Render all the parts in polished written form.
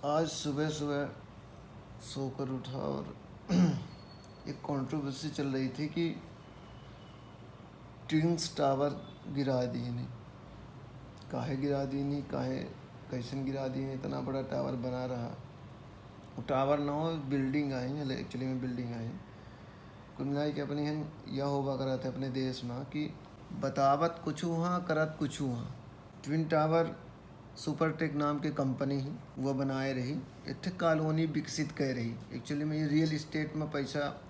आज सुबह सुबह सोकर उठा और एक कंट्रोवर्सी चल रही थी कि ट्विंस टावर गिरा दिए नहीं, काहे गिरा दिए नहीं, काहे कैसन गिरा दिए नहीं। इतना बड़ा टावर बना रहा, वो टावर ना हो बिल्डिंग आई, एक्चुअली में बिल्डिंग आई कुल मिला के अपनी हन यह होबा करा थे अपने देश में कि बतावत कुछ वहाँ करत कुछ वहाँ। ट्विन टावर सुपरटेक नाम की कंपनी ही वह बनाए रही, इतने कॉलोनी विकसित कर रही। एक्चुअली में ये रियल इस्टेट में पैसा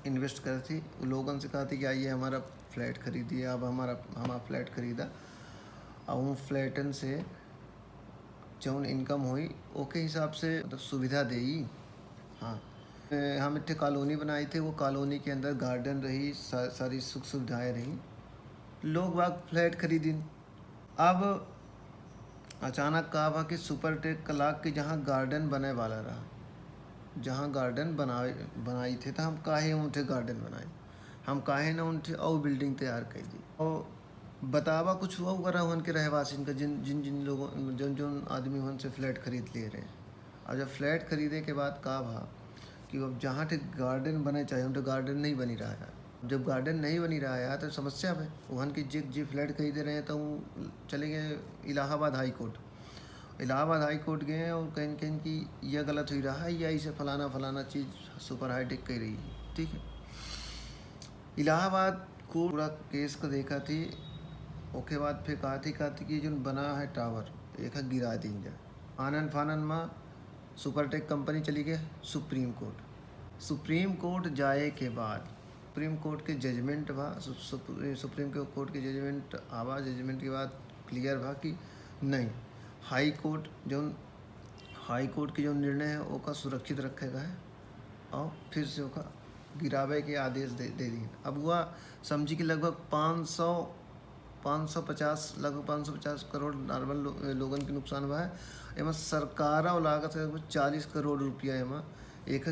इन्वेस्ट कर थी। लोगों से कहा थी कि आइए हमारा फ्लैट खरीदिए। अब हमारा फ्लैट खरीदा और उन फ्लैटन से जौन इनकम हुई ओके हिसाब से मतलब सुविधा देई। हाँ, हम इतने कॉलोनी बनाई थे, वो कॉलोनी के अंदर गार्डन रही, सारी सुख सुविधाएँ रही, लोग बाग फ्लैट खरीदिन। अब अचानक कहा भा कि सुपरटेक कलाक के जहाँ गार्डन बने वाला रहा, जहाँ गार्डन बनाई थे तो हम काहे उनके गार्डन बनाए, हम काहे ना उनके और बिल्डिंग तैयार कर दी। और बतावा कुछ हुआ करा उन के रहवासिन का, जिन जिन जिन लोगों जिन आदमी उन से फ्लैट खरीद ले रहे हैं। और जब फ्लैट खरीदे के बाद कहा भा कि अब जहाँ टे गार्डन बने चाहिए उन गार्डन नहीं बनी रहा है। जब गार्डन नहीं बनी रहा है तो समस्या है। वहाँ की जी फ्लैट खरीदे रहे हैं तो वो चले गए Allahabad high court. Allahabad high court गए और कहीं कहीं कि यह गलत हुई रहा है या इसे फलाना फलाना चीज़ सुपर हाईटेक कह रही है, ठीक है। इलाहाबाद को पूरा केस को देखा थी, ओके बाद फिर कहा थी कि जो बना है टावर एक गिरा दी जाए। आनंद फानन में सुपरटेक कंपनी चली गई सुप्रीम कोर्ट। सुप्रीम कोर्ट जाए के बाद सुप्रीम कोर्ट के जजमेंट भा, सुप्रीम कोर्ट के जजमेंट आवा, जजमेंट के बाद क्लियर भा कि नहीं, हाई कोर्ट की जो निर्णय है वो सुरक्षित रखेगा है और फिर से वो गिरावे के आदेश दे दिए। अब हुआ समझी कि लगभग 550 करोड़ नॉर्मल लोगन के नुकसान हुआ है। एमा सरकार और लागत है 40 करोड़ रुपया एमा एक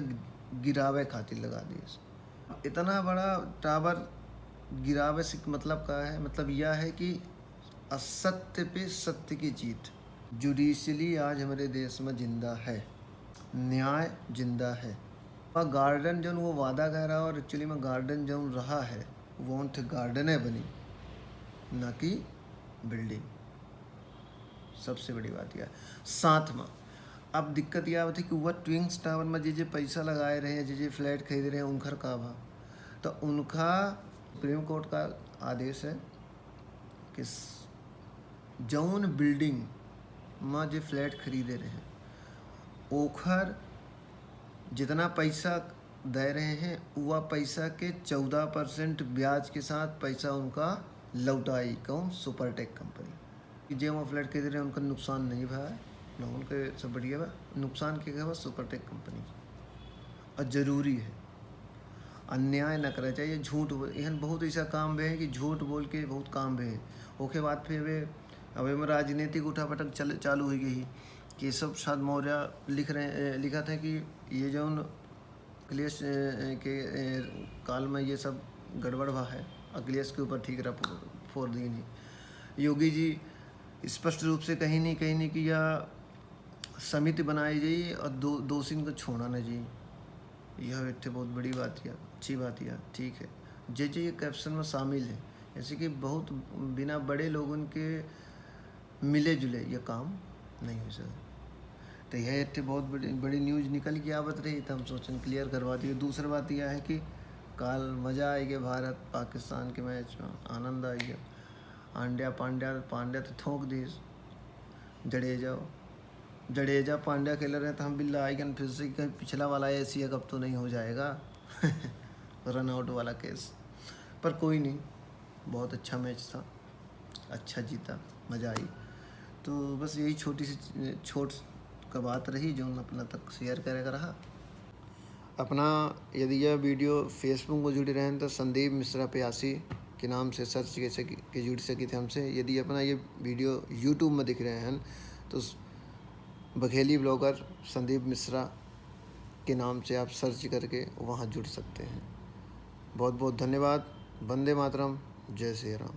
गिरावे खातिर लगा दिए। इतना बड़ा टावर गिरावे से मतलब क्या है, मतलब यह है कि असत्य पे सत्य की जीत। जुडिशली आज हमारे देश में जिंदा है, न्याय जिंदा है। और गार्डन जो वो वादा कह रहा है और एक्चुअली में गार्डन जो रहा है वो उनके गार्डन है बनी, ना कि बिल्डिंग। सबसे बड़ी बात यह है। साथ में अब दिक्कत यह होती कि वह ट्विंस टावर में जे पैसा लगाए रहे हैं, जे फ्लैट खरीद रहे हैं, उनका का भा तो उनका सुप्रीम कोर्ट का आदेश है कि जौन बिल्डिंग में जो फ्लैट खरीदे रहे हैं ओखर जितना पैसा दे रहे हैं वह पैसा के 14% ब्याज के साथ पैसा उनका लौटाई कौन सुपरटेक कंपनी। जो वहाँ फ्लैट खरीद रहे हैं उनका नुकसान नहीं हुआ है ना, उनके सब बढ़िया बा, नुकसान के हुआ सुपरटेक कंपनी। और ज़रूरी है अन्याय न करना चाहिए। झूठ एहन बहुत ऐसा काम है कि झूठ बोल के बहुत काम है। ओके बाद फिर वे अब में राजनीतिक उठापटक चालू हो गई। केशव प्रसाद मौर्य लिखा था कि ये जो अखिलेश के काल में ये सब गड़बड़ हुआ है, अखिलेश के ऊपर ठीक रहा फोड़ दी नहीं। योगी जी स्पष्ट रूप से कहीं नहीं कि यह समिति बनाई जाए और दोषी को छोड़ा न जाए। यह एक बहुत बड़ी बात है, अच्छी बात है, ठीक है। जे ये कैप्शन में शामिल है, जैसे कि बहुत बिना बड़े लोगों के मिले जुले यह काम नहीं हो सकता। तो यह एक बहुत बड़ी न्यूज़ निकल के आवत रही तो हम सोचें क्लियर करवा दिए। दूसरी बात यह है कि कल मज़ा आएगा भारत पाकिस्तान के मैच में, आनंद आएगा। पांड्या तो थोक दी, जडेजा पांड्या खेल रहे हैं तो हम बिल्ला आएगा फिर से कहीं पिछला वाला एशिया कप तो नहीं हो जाएगा रन आउट वाला केस। पर कोई नहीं, बहुत अच्छा मैच था, अच्छा जीता, मज़ा आई। तो बस यही छोटी सी छोट का बात रही जो अपना तक शेयर करेगा रहा अपना। यदि यह वीडियो फेसबुक में जुड़े रहें तो संदीप मिश्रा प्यासी के नाम से सर्च कैसे के जुड़ सके थे हमसे। यदि अपना ये वीडियो यूट्यूब में दिख रहे हैं तो बघेली ब्लॉगर संदीप मिश्रा के नाम से आप सर्च करके वहाँ जुड़ सकते हैं। बहुत बहुत धन्यवाद। वंदे मातरम, जय श्री राम।